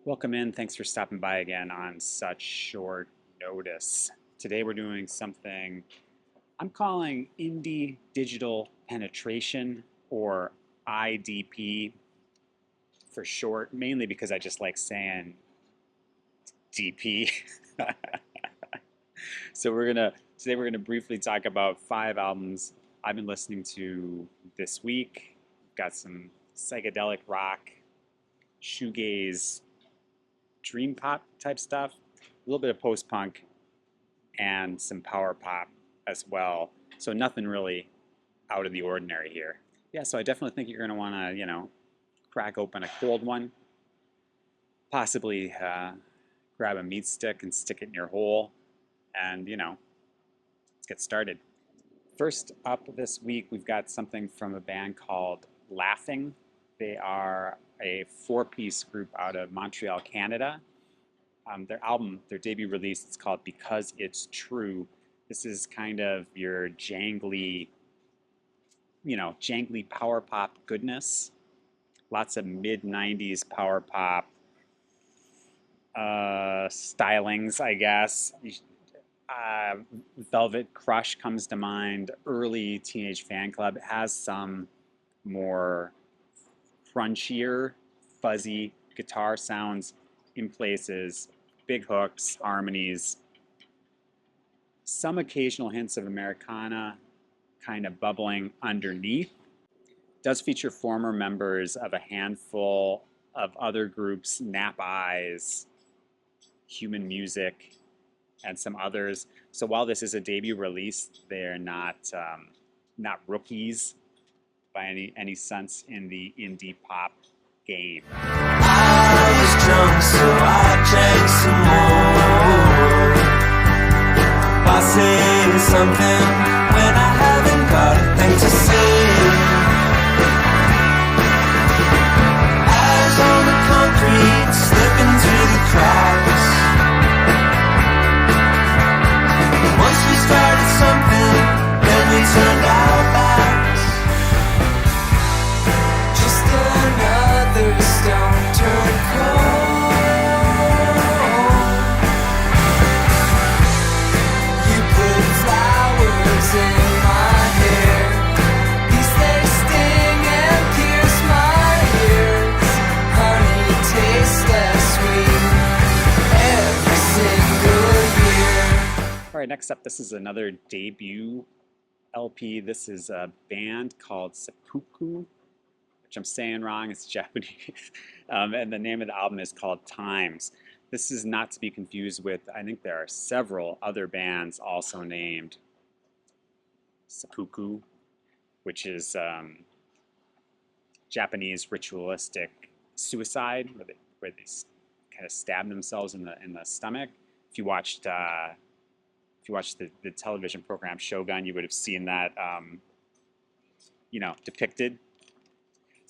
Welcome in. Thanks for stopping by again on such short notice. Today we're doing something I'm calling indie digital penetration, or IDP for short, mainly because I just like saying DP. So today we're gonna briefly talk about 5 albums I've been listening to this week. Got some psychedelic rock, shoegaze, dream pop type stuff, a little bit of post-punk, and some power pop as well. So nothing really out of the ordinary here. Yeah, so I definitely think you're going to want to, crack open a cold one, possibly grab a meat stick and stick it in your hole, and, let's get started. First up this week, we've got something from a band called Laughing. They are a 4-piece group out of Montreal, Canada. Their debut release, it's called Because It's True. This is kind of your jangly power pop goodness. Lots of mid-90s power pop stylings, I guess. Velvet Crush comes to mind. Early Teenage Fan Club. It has some more crunchier, fuzzy guitar sounds in places, big hooks, harmonies, some occasional hints of Americana kind of bubbling underneath. It does feature former members of a handful of other groups, Nap Eyes, Human Music, and some others. So while this is a debut release, they're not rookies by any sense in the indie pop game. I was drunk, so I drank some more. By saying something when I haven't got a thing to say. Eyes on the concrete, slipping through the cracks. Once we started something, then we turned our backs. Another stone turned cold. You put flowers in my hair. These they sting and pierce my ears. Honey tastes less sweet every single year. All right, next up, this is another debut LP. This is a band called Seppuku, which I'm saying wrong, it's Japanese, and the name of the album is called Times. This is not to be confused with, I think there are several other bands also named Seppuku, which is Japanese ritualistic suicide, where they kind of stab themselves in the stomach. If you watched the television program Shogun, you would have seen that depicted.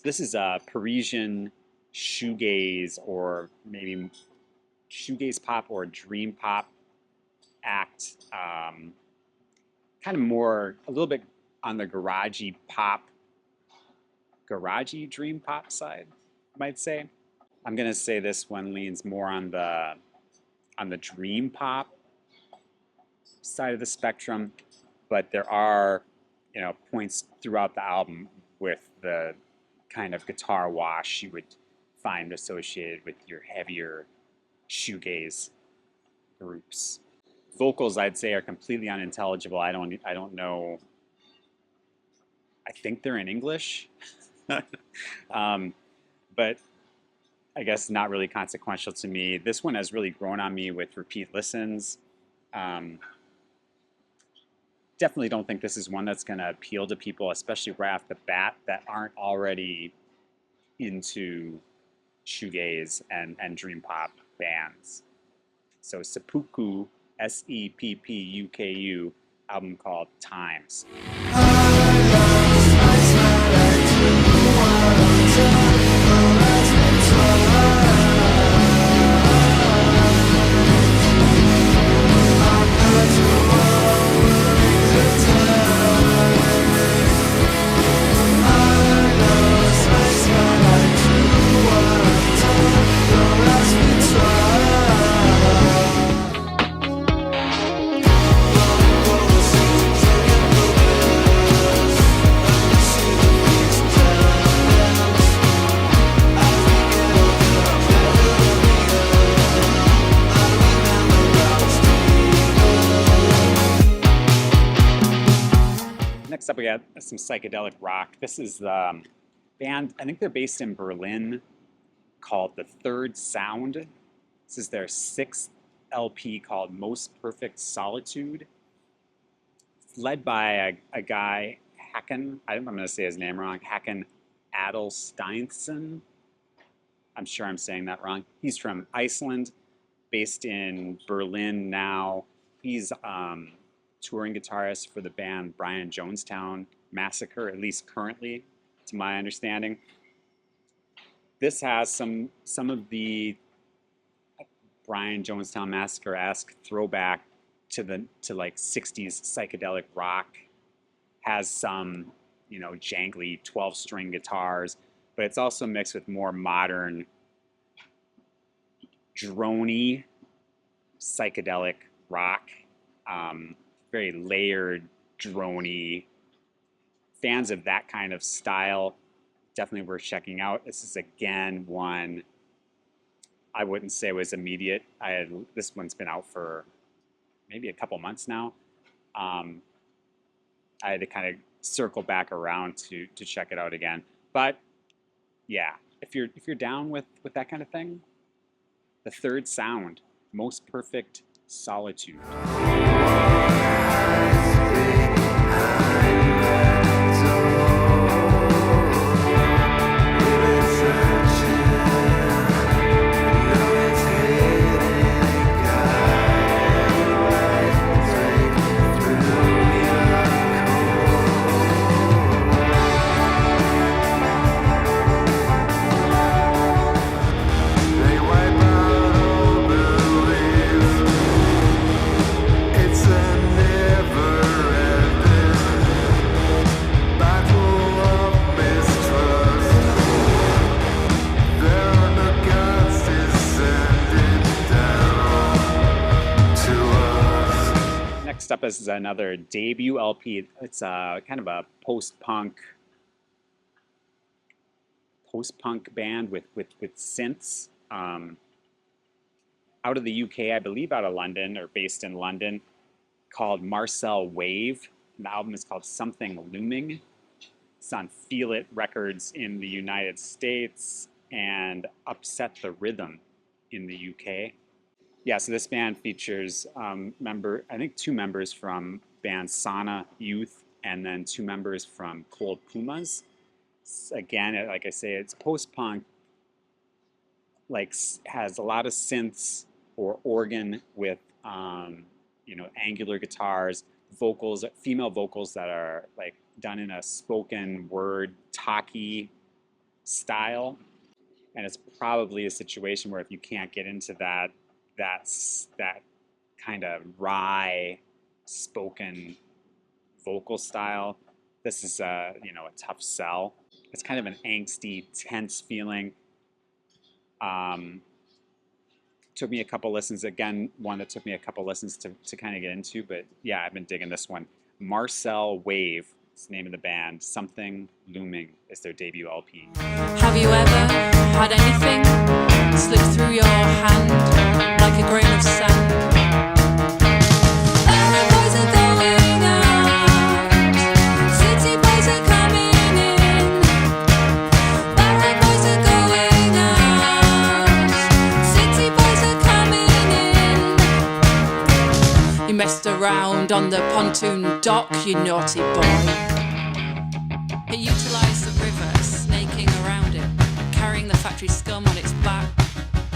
This is a Parisian shoegaze, or maybe shoegaze pop or dream pop act. Kind of more, a little bit on the garagey dream pop side, I might say. I'm gonna say this one leans more on the dream pop side of the spectrum, but there are points throughout the album with the kind of guitar wash you would find associated with your heavier shoegaze groups. Vocals, I'd say, are completely unintelligible. I don't know. I think they're in English, but I guess not really consequential to me. This one has really grown on me with repeat listens. Definitely don't think this is one that's going to appeal to people, especially right off the bat, that aren't already into shoegaze and dream pop bands. So Seppuku, Seppuku, album called Times. Last got some psychedelic rock. This is the band, I think they're based in Berlin, called The Third Sound. This is their sixth LP called Most Perfect Solitude. It's led by a guy, Hacken, I'm going to say his name wrong, Hacken Adelsteinsen. I'm sure I'm saying that wrong. He's from Iceland, based in Berlin now. He's touring guitarist for the band Brian Jonestown Massacre, at least currently, to my understanding. This has some of the Brian Jonestown Massacre-esque throwback to like 60s psychedelic rock. Has some, you know, jangly 12-string guitars, but it's also mixed with more modern, droney, psychedelic rock. Very layered, droney. Fans of that kind of style, definitely worth checking out. This is again one I wouldn't say was immediate. This one's been out for maybe a couple months now. I had to kind of circle back around to check it out again. But yeah, if you're down with that kind of thing, The Third Sound, Most Perfect Solitude. Next up is another debut LP. It's kind of a post-punk band with synths. Out of the UK, I believe out of London, or based in London, called Marcel Wave. And the album is called Something Looming. It's on Feel It Records in the United States and Upset the Rhythm in the UK. Yeah, so this band features I think two members from band Sana Youth, and then two members from Cold Pumas. Again, like I say, it's post-punk, like has a lot of synths or organ with angular guitars, vocals, female vocals that are like done in a spoken word talkie style. And it's probably a situation where if you can't get into that kind of wry spoken vocal style, this is a tough sell. It's kind of an angsty, tense feeling. Took me a couple listens. Again, one that took me a couple listens to kind of get into, but yeah, I've been digging this one. Marcel Wave is the name of the band. Something Looming is their debut LP. Have you ever had anything slip through your hand like a grain of sand? Boys are going out, city boys are coming in. Barrack boys are going out, city boys are coming in. You messed around on the pontoon dock, you naughty boy. It utilised the river, snaking around it, carrying the factory scum on its back.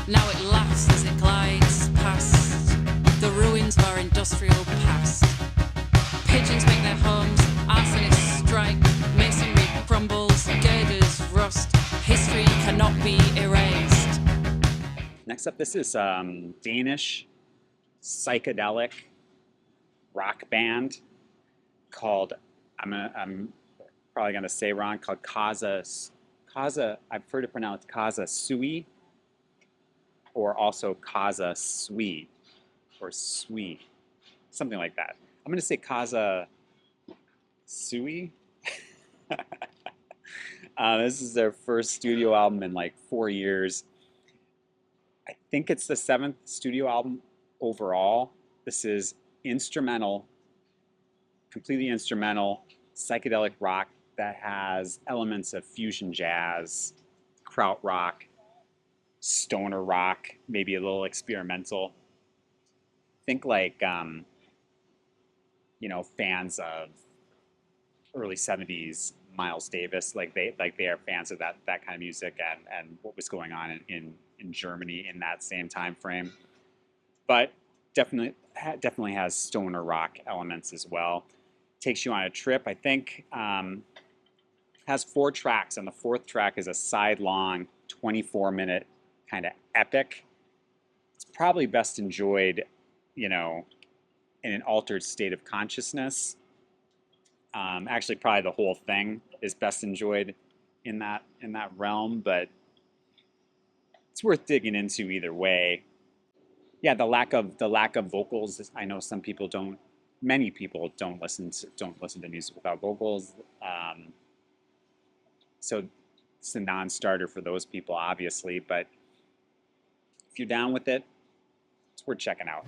Now it laughs as it glides past the ruins of our industrial past. Pigeons make their homes, arsonists strike, masonry crumbles, girders rust. History cannot be erased. Next up, this is Danish psychedelic rock band called, I'm probably going to say wrong, called Causa, I've heard it pronounced Causa Sui, or also Causa Sui, or Sui, something like that. I'm going to say Causa Sui. This is their first studio album in like 4 years. I think it's the 7th studio album overall. This is instrumental, completely instrumental, psychedelic rock that has elements of fusion jazz, krautrock, stoner rock, maybe a little experimental. Think like fans of early '70s Miles Davis, like they are fans of that kind of music and what was going on in Germany in that same time frame. But definitely has stoner rock elements as well. Takes you on a trip. I think has 4 tracks, and the 4th track is a sidelong 24-minute kind of epic. It's probably best enjoyed, in an altered state of consciousness. Actually, probably the whole thing is best enjoyed in that realm, but it's worth digging into either way. Yeah, the lack of vocals. I know some people don't. Many people don't listen to music without vocals. So it's a non-starter for those people, obviously. But if you're down with it, it's worth checking out.